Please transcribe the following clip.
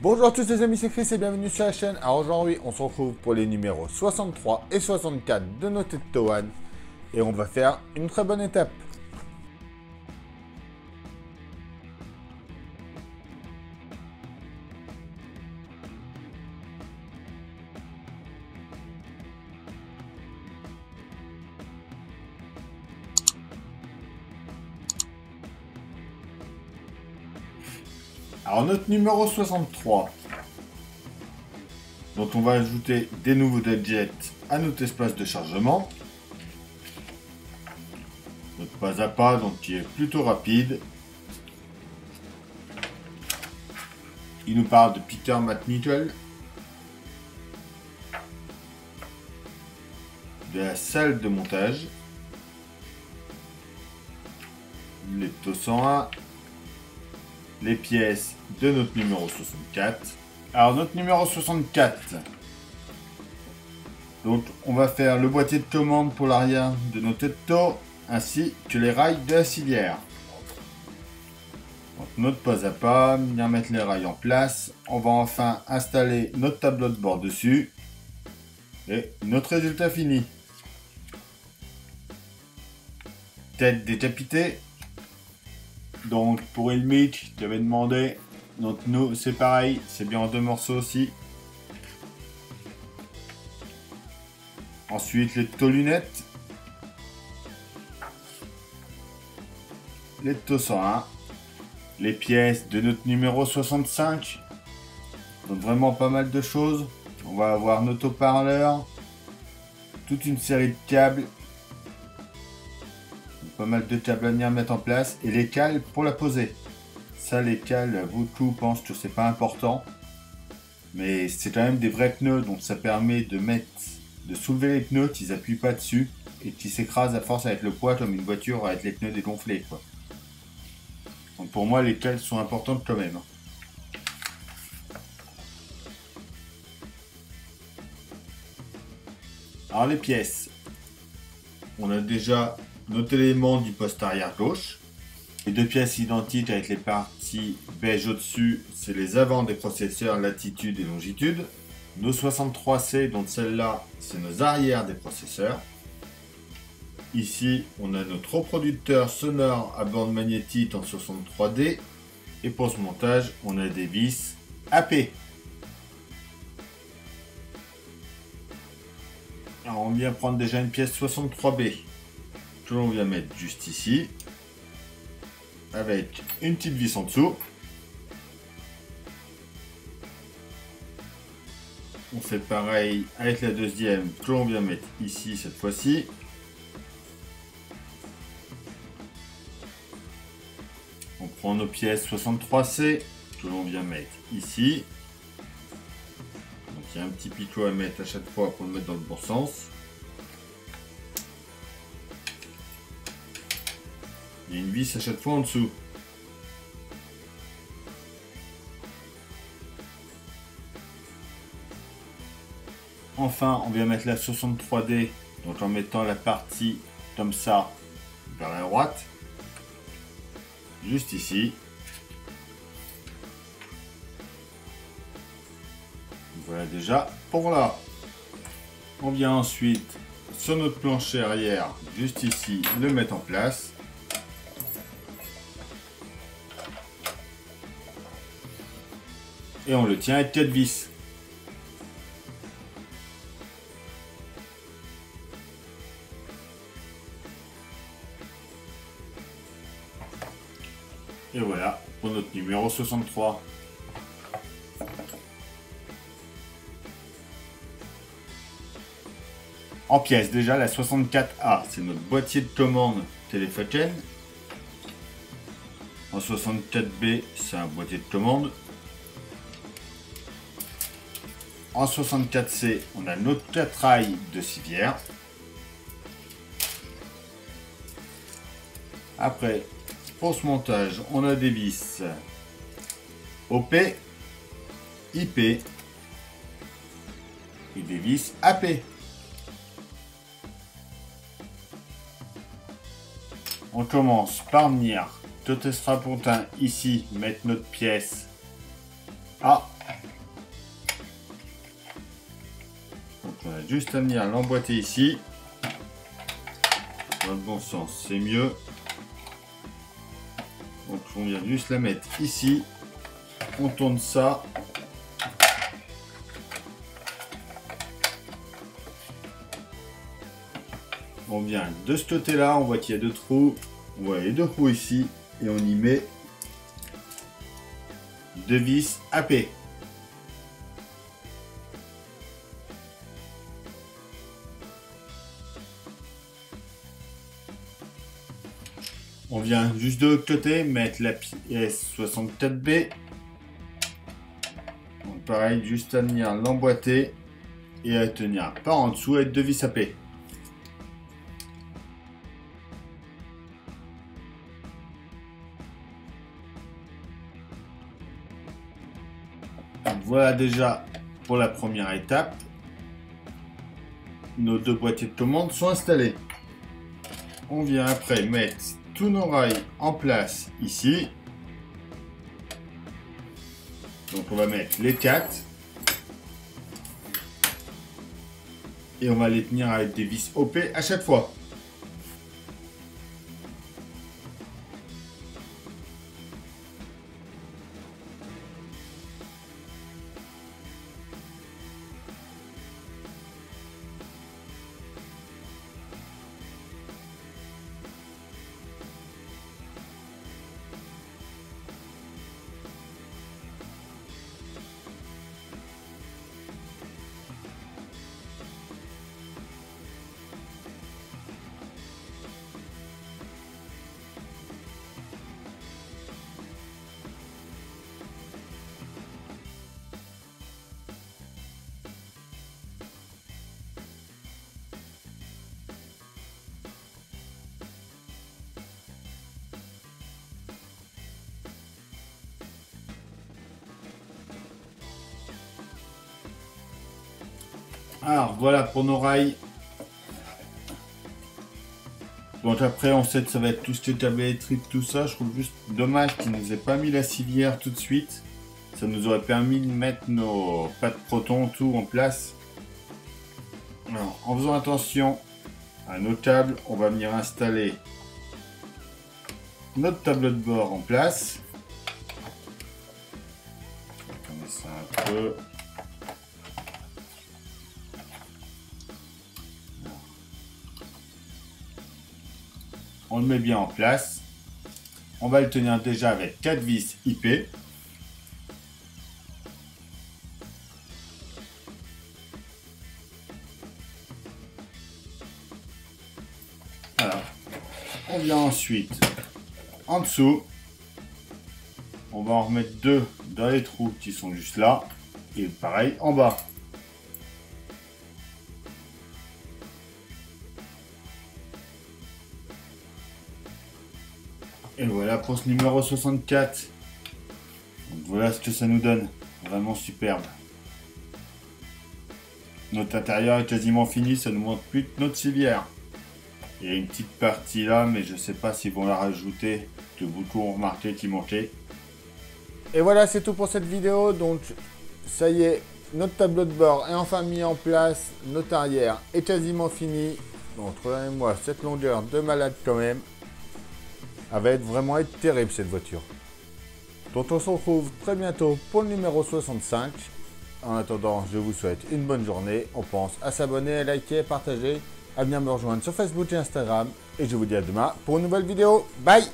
Bonjour à tous les amis, c'est Chris et bienvenue sur la chaîne. Alors aujourd'hui, on se retrouve pour les numéros 63 et 64 de nos Tetto One. Et on va faire une très bonne étape. Alors notre numéro 63, dont on va ajouter des nouveaux gadgets à notre espace de chargement. Notre pas à pas, donc qui est plutôt rapide. Il nous parle de Peter McNichol, de la salle de montage, l'Epto 101, les pièces de notre numéro 64. Alors notre numéro 64, donc on va faire le boîtier de commande pour l'arrière de nos Tetto, ainsi que les rails de la civière. Donc, notre pas à pas, bien mettre les rails en place. On va enfin installer notre tableau de bord dessus. Et notre résultat fini. Tête décapitée. Donc pour Ilmich, qui avait demandé. Donc nous, c'est pareil, c'est bien en deux morceaux aussi. Ensuite, les lunettes. Les 101. Les pièces de notre numéro 65. Donc vraiment pas mal de choses. On va avoir notre haut-parleur. Toute une série de câbles. Pas mal de câbles à venir mettre en place. Et les cales pour la poser. Ça, les cales, beaucoup pensent que c'est pas important. Mais c'est quand même des vrais pneus. Donc ça permet de soulever les pneus, qu'ils appuient pas dessus. Et qui s'écrasent à force avec le poids comme une voiture avec les pneus dégonflés, quoi. Donc pour moi, les cales sont importantes quand même. Alors les pièces. On a déjà notre élément du poste arrière gauche. Les deux pièces identiques avec les parties beige au-dessus, c'est les avants des processeurs latitude et longitude. Nos 63C, donc celle-là, c'est nos arrières des processeurs. Ici, on a notre reproducteur sonore à bande magnétique en 63D. Et pour ce montage, on a des vis AP. Alors on vient prendre déjà une pièce 63B que l'on vient mettre juste ici. Avec une petite vis en dessous. On fait pareil avec la deuxième que l'on vient mettre ici cette fois-ci. On prend nos pièces 63C que l'on vient mettre ici. Donc il y a un petit picot à mettre à chaque fois pour le mettre dans le bon sens. Il y a une vis à chaque fois en dessous. Enfin, on vient mettre la 63D, donc en mettant la partie comme ça vers la droite. Juste ici. Voilà déjà pour là. On vient ensuite sur notre plancher arrière, juste ici, le mettre en place. Et on le tient avec 4 vis. Et voilà pour notre numéro 63. En pièces, déjà la 64A, c'est notre boîtier de commande téléphone. En 64B, c'est un boîtier de commande. En 64C, on a notre 4 rails de civière. Après, pour ce montage, on a des vis OP, IP et des vis AP. On commence par venir côté strapontin ici, mettre notre pièce. Ah, on a juste à venir l'emboîter ici. Dans le bon sens, c'est mieux. Donc on vient juste la mettre ici. On tourne ça. On vient de ce côté-là, on voit qu'il y a deux trous. On voit les deux trous ici. Et on y met deux vis AP. On vient juste de l'autre côté mettre la pièce 64B. Donc pareil, juste à venir l'emboîter et à tenir par en dessous avec deux vis AP. Donc voilà déjà pour la première étape. Nos deux boîtiers de commande sont installés. On vient après mettre tous nos rails en place ici. Donc on va mettre les 4. Et on va les tenir avec des vis OP à chaque fois. Alors voilà pour nos rails. Donc après on sait que ça va être tout ce qui est câble électrique, tout ça. Je trouve juste dommage qu'ils ne nous aient pas mis la civière tout de suite. Ça nous aurait permis de mettre nos pattes proton tout en place. Alors en faisant attention à nos câbles, on va venir installer notre tableau de bord en place. On va tourner ça un peu. On le met bien en place. On va le tenir déjà avec 4 vis IP. Alors, on vient ensuite en dessous. On va en remettre 2 dans les trous qui sont juste là. Et pareil en bas. Et voilà pour ce numéro 64. Donc voilà ce que ça nous donne. Vraiment superbe. Notre intérieur est quasiment fini. Ça nous manque plus que notre civière. Il y a une petite partie là, mais je sais pas s'ils vont la rajouter. Que beaucoup ont remarqué qu'il manquait. Et voilà, c'est tout pour cette vidéo. Donc ça y est, notre tableau de bord est enfin mis en place. Notre arrière est quasiment fini. Donc regardez-moi cette longueur de malade quand même. Elle va vraiment être terrible cette voiture. Donc on se retrouve très bientôt pour le numéro 65. En attendant, je vous souhaite une bonne journée. On pense à s'abonner, à liker, à partager, à venir me rejoindre sur Facebook et Instagram. Et je vous dis à demain pour une nouvelle vidéo. Bye!